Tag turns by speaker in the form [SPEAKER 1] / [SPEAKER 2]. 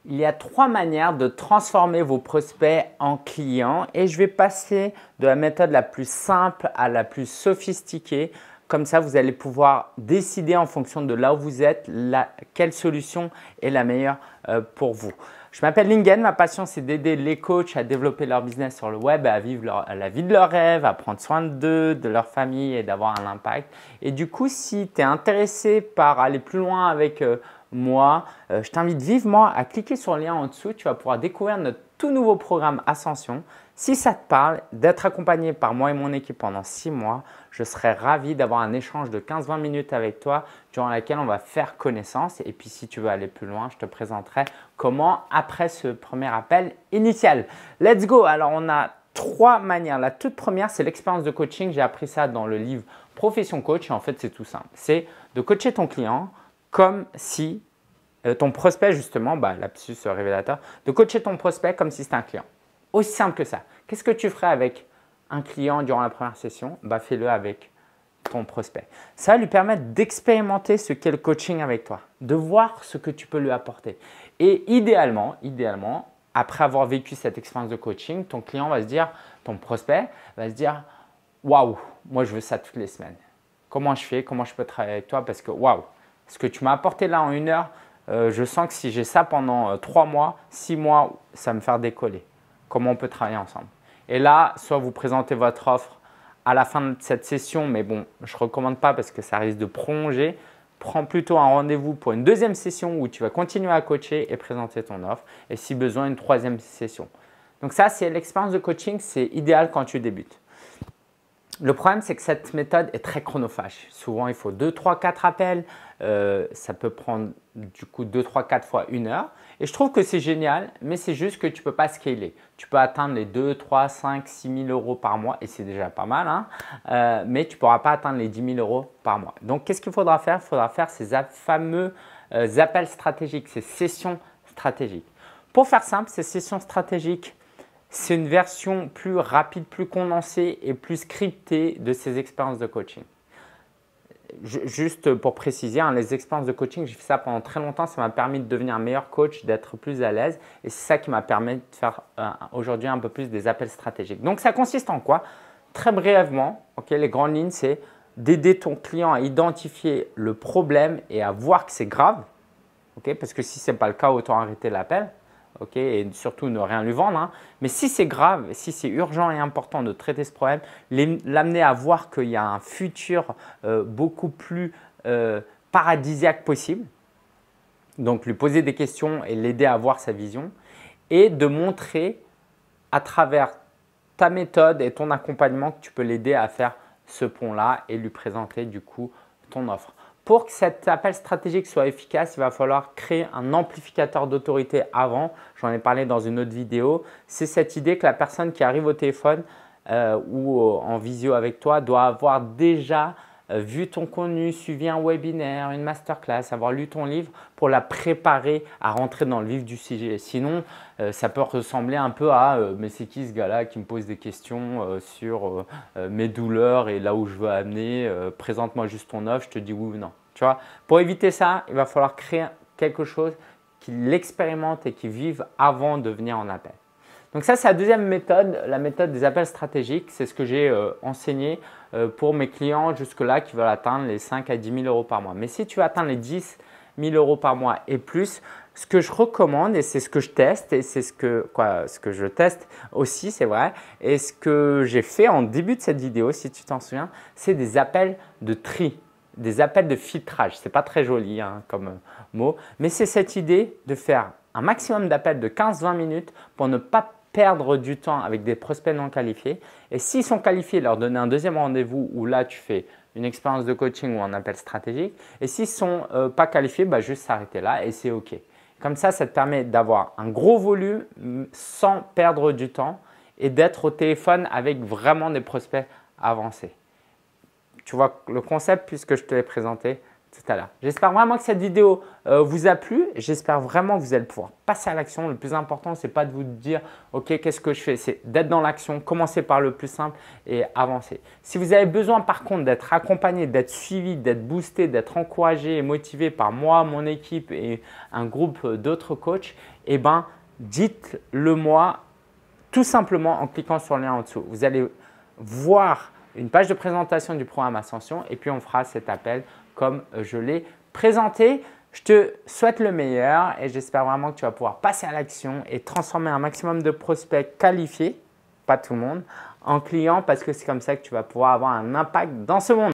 [SPEAKER 1] Il y a 3 manières de transformer vos prospects en clients et je vais passer de la méthode la plus simple à la plus sophistiquée. Comme ça, vous allez pouvoir décider en fonction de là où vous êtes, quelle solution est la meilleure pour vous. Je m'appelle Lingen, ma passion c'est d'aider les coachs à développer leur business sur le web, à vivre la vie de leurs rêves, à prendre soin d'eux, de leur famille et d'avoir un impact. Et du coup, si tu es intéressé par aller plus loin avec moi, je t'invite vivement à cliquer sur le lien en dessous. Tu vas pouvoir découvrir notre tout nouveau programme Ascension. Si ça te parle, d'être accompagné par moi et mon équipe pendant 6 mois, je serais ravi d'avoir un échange de 15-20 minutes avec toi durant laquelle on va faire connaissance. Et puis, si tu veux aller plus loin, je te présenterai comment après ce premier appel initial. Let's go! Alors, on a 3 manières. La toute première, c'est l'expérience de coaching. J'ai appris ça dans le livre Profession Coach. Et en fait, c'est tout simple. C'est de coacher ton client comme si ton prospect, justement, lapsus révélateur, de coacher ton prospect comme si c'était un client. Aussi simple que ça. Qu'est-ce que tu ferais avec un client durant la première session? Fais-le avec ton prospect. Ça va lui permettre d'expérimenter ce qu'est le coaching avec toi, de voir ce que tu peux lui apporter. Et idéalement, après avoir vécu cette expérience de coaching, ton client va se dire, ton prospect va se dire « Waouh, moi je veux ça toutes les semaines. Comment je fais? Comment je peux travailler avec toi? Parce que waouh, ce que tu m'as apporté là en 1 heure, je sens que si j'ai ça pendant 3 mois, 6 mois, ça va me faire décoller. Comment on peut travailler ensemble ?» Et là, soit vous présentez votre offre à la fin de cette session, mais bon, je ne recommande pas parce que ça risque de prolonger. Prends plutôt un rendez-vous pour une 2e session où tu vas continuer à coacher et présenter ton offre. Et si besoin, une 3e session. Donc ça, c'est l'expérience de coaching, c'est idéal quand tu débutes. Le problème, c'est que cette méthode est très chronophage. Souvent, il faut 2, 3, 4 appels. Ça peut prendre du coup 2, 3, 4 fois 1 heure. Et je trouve que c'est génial, mais c'est juste que tu ne peux pas scaler. Tu peux atteindre les 2, 3, 5, 6 000 euros par mois et c'est déjà pas mal, hein, mais tu ne pourras pas atteindre les 10 000 euros par mois. Donc, qu'est-ce qu'il faudra faire? Il faudra faire ces fameux appels stratégiques, ces sessions stratégiques. Pour faire simple, ces sessions stratégiques, c'est une version plus rapide, plus condensée et plus scriptée de ces expériences de coaching. Juste pour préciser, les expériences de coaching, j'ai fait ça pendant très longtemps. Ça m'a permis de devenir un meilleur coach, d'être plus à l'aise. Et c'est ça qui m'a permis de faire aujourd'hui un peu plus des appels stratégiques. Donc, ça consiste en quoi? Très brièvement, les grandes lignes, c'est d'aider ton client à identifier le problème et à voir que c'est grave. Parce que si ce n'est pas le cas, autant arrêter l'appel. Et surtout ne rien lui vendre. Hein. Mais si c'est grave, si c'est urgent et important de traiter ce problème, l'amener à voir qu'il y a un futur beaucoup plus paradisiaque possible. Donc, lui poser des questions et l'aider à voir sa vision. Et de montrer à travers ta méthode et ton accompagnement que tu peux l'aider à faire ce pont-là et lui présenter du coup ton offre. Pour que cet appel stratégique soit efficace, il va falloir créer un amplificateur d'autorité avant. J'en ai parlé dans une autre vidéo. C'est cette idée que la personne qui arrive au téléphone ou en visio avec toi doit avoir déjà vu ton contenu, suivi un webinaire, une masterclass, avoir lu ton livre pour la préparer à rentrer dans le vif du sujet. Sinon, ça peut ressembler un peu à mais c'est qui ce gars-là qui me pose des questions sur mes douleurs et là où je veux amener, présente-moi juste ton offre, je te dis oui ou non. Tu vois, pour éviter ça, il va falloir créer quelque chose qui l'expérimente et qui vive avant de venir en appel. Donc ça, c'est la 2e méthode, la méthode des appels stratégiques. C'est ce que j'ai enseigné pour mes clients jusque-là qui veulent atteindre les 5 à 10 000 euros par mois. Mais si tu veux atteindre les 10 000 euros par mois et plus, ce que je recommande et c'est ce que je teste et c'est ce que je teste aussi, c'est vrai, et ce que j'ai fait en début de cette vidéo, si tu t'en souviens, c'est des appels de tri, des appels de filtrage. Ce n'est pas très joli comme mot, mais c'est cette idée de faire un maximum d'appels de 15-20 minutes pour ne pas perdre du temps avec des prospects non qualifiés. Et s'ils sont qualifiés, leur donner un 2e rendez-vous où là, tu fais une expérience de coaching ou un appel stratégique. Et s'ils ne sont pas qualifiés, juste s'arrêter là et c'est OK. Comme ça te permet d'avoir un gros volume sans perdre du temps et d'être au téléphone avec vraiment des prospects avancés. Tu vois le concept puisque je te l'ai présenté tout à l'heure. J'espère vraiment que cette vidéo vous a plu. J'espère vraiment que vous allez pouvoir passer à l'action. Le plus important, ce n'est pas de vous dire « Ok, qu'est-ce que je fais ?» C'est d'être dans l'action, commencer par le plus simple et avancer. Si vous avez besoin par contre d'être accompagné, d'être suivi, d'être boosté, d'être encouragé et motivé par moi, mon équipe et un groupe d'autres coachs, eh bien, dites-le moi tout simplement en cliquant sur le lien en dessous. Vous allez voir une page de présentation du programme Ascension et puis on fera cet appel comme je l'ai présenté. Je te souhaite le meilleur et j'espère vraiment que tu vas pouvoir passer à l'action et transformer un maximum de prospects qualifiés, pas tout le monde, en clients parce que c'est comme ça que tu vas pouvoir avoir un impact dans ce monde.